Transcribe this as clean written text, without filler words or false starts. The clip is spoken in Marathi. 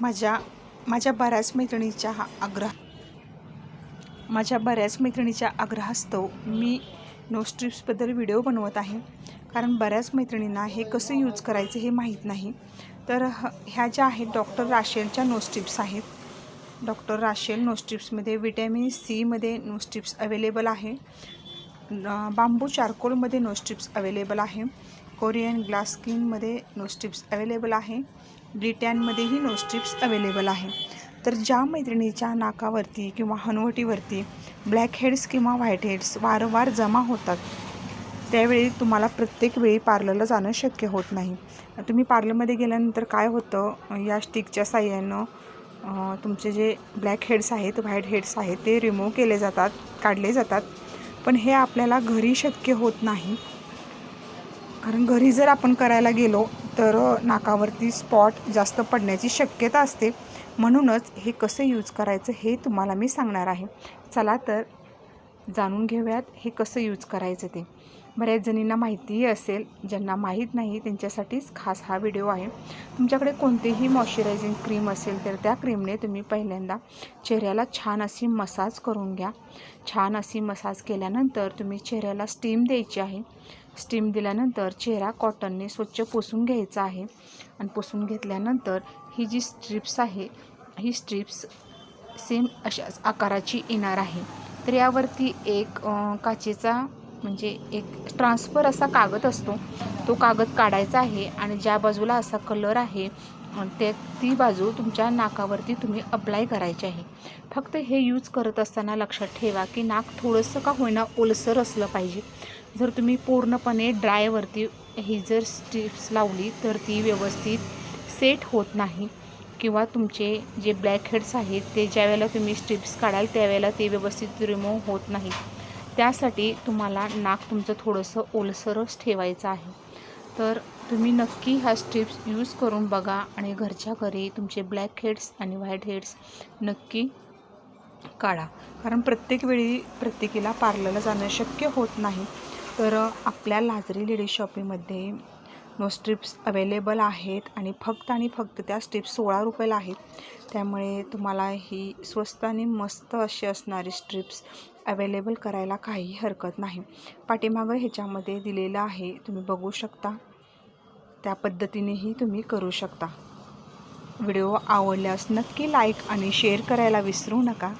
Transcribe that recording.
माझ्या बऱ्याच मैत्रिणीच्या आग्रहास्तव मी नो स्ट्रिप्सबद्दल व्हिडिओ बनवत आहे. कारण बऱ्याच मैत्रिणींना हे कसं यूज करायचं हे माहीत नाही. तर ह्या ज्या आहेत डॉक्टर राशेलच्या नो स्ट्रिप्स आहेत. डॉक्टर राशेल नो स्ट्रिप्समध्ये विटॅमिन सीमध्ये नो स्ट्रिप्स अवेलेबल आहे. बांबू चारकोलमध्ये नो स्ट्रिप्स अवेलेबल आहे. कोरियन ग्लास स्किनमध्ये नो स्ट्रिप्स अवेलेबल आहे. ब्रिटॅनमध्येही नो स्ट्रिप्स अवेलेबल आहे. तर ज्या मैत्रिणीच्या नाकावरती किंवा हनुवटीवरती ब्लॅक हेड्स किंवा व्हाईट हेड्स वारंवार जमा होतात, त्यावेळी तुम्हाला प्रत्येक वेळी पार्लरला जाणं शक्य होत नाही. तुम्ही पार्लरमध्ये गेल्यानंतर काय होतं, या स्टिकच्या साहाय्यानं तुमचे जे ब्लॅक हेड्स आहेत, व्हाईट हेड्स आहेत ते रिमूव्ह केले जातात, काढले जातात. पण हे आपल्याला घरी शक्य होत नाही. कारण घरी जर आपण करायला गेलो तर नाकावरती स्पॉट जास्त पडण्याची शक्यता असते. म्हणूनच हे कसं यूज करायचं हे तुम्हाला मी सांगणार आहे. चला तर जाणून घेऊयात हे कसं यूज करायचं ते. बऱ्याच जणींना माहितीही असेल, ज्यांना माहीत नाही त्यांच्यासाठीच खास हा व्हिडिओ आहे. तुमच्याकडे कोणतेही मॉइश्चरायझिंग क्रीम असेल तर त्या क्रीमने तुम्ही पहिल्यांदा चेहऱ्याला छान अशी मसाज करून घ्या. छान अशी मसाज केल्यानंतर तुम्ही चेहऱ्याला स्टीम द्यायची आहे. स्टीम दिल्यानंतर चेहरा कॉटनने स्वच्छ पुसून घ्यायचा आहे. आणि पुसून घेतल्यानंतर ही जी स्ट्रिप्स आहे, ही स्ट्रिप्स सेम अशाच आकाराची येणार आहे. तर यावरती एक काचेचा म्हणजे एक ट्रान्सफर असा कागद असतो, तो कागद काढायचा आहे. आणि ज्या बाजूला असा कलर आहे ती बाजू तुमच्या नाकावरती तुम्ही अप्लाय करायची आहे. फक्त हे यूज करत असताना लक्षात ठेवा की नाक थोडंसं का होईना ओलसर असलं पाहिजे. जर तुम्ही पूर्णपणे ड्रायवरती ही जर स्ट्रिप्स लावली तर ती व्यवस्थित सेट होत नाही, किंवा तुमचे जे ब्लॅक हेड्स आहेत ते ज्यावेळेला तुम्ही स्ट्रिप्स काढाल त्यावेळेला ते व्यवस्थित रिमूव्ह होत नाही. त्यासाठी तुम्हाला नाक तुमचं थोडंसं ओलसरच ठेवायचं आहे. तर तुम्ही नक्की ह्या स्ट्रिप्स यूज करून बघा आणि घरच्या घरी तुमचे ब्लॅक हेड्स आणि व्हाईट हेड्स नक्की काढा. कारण प्रत्येक वेळी प्रत्येकीला पार्लरला जाणं शक्य होत नाही. तर आपल्या लाजरी लेडीज शॉपीमध्ये नो स्ट्रिप्स अवेलेबल आहेत आणि फक्त त्या स्ट्रिप्स 16 रुपयाला आहेत. त्यामुळे तुम्हाला ही स्वस्त आणि मस्त अशी असणारी स्ट्रिप्स अवेलेबल करायला काही हरकत नाही. पाठीमागं ह्याच्यामध्ये दिलेलं आहे, तुम्ही बघू शकता. त्या पद्धतीनेही तुम्ही करू शकता. व्हिडिओ आवडल्यास नक्की लाईक आणि शेअर करायला विसरू नका.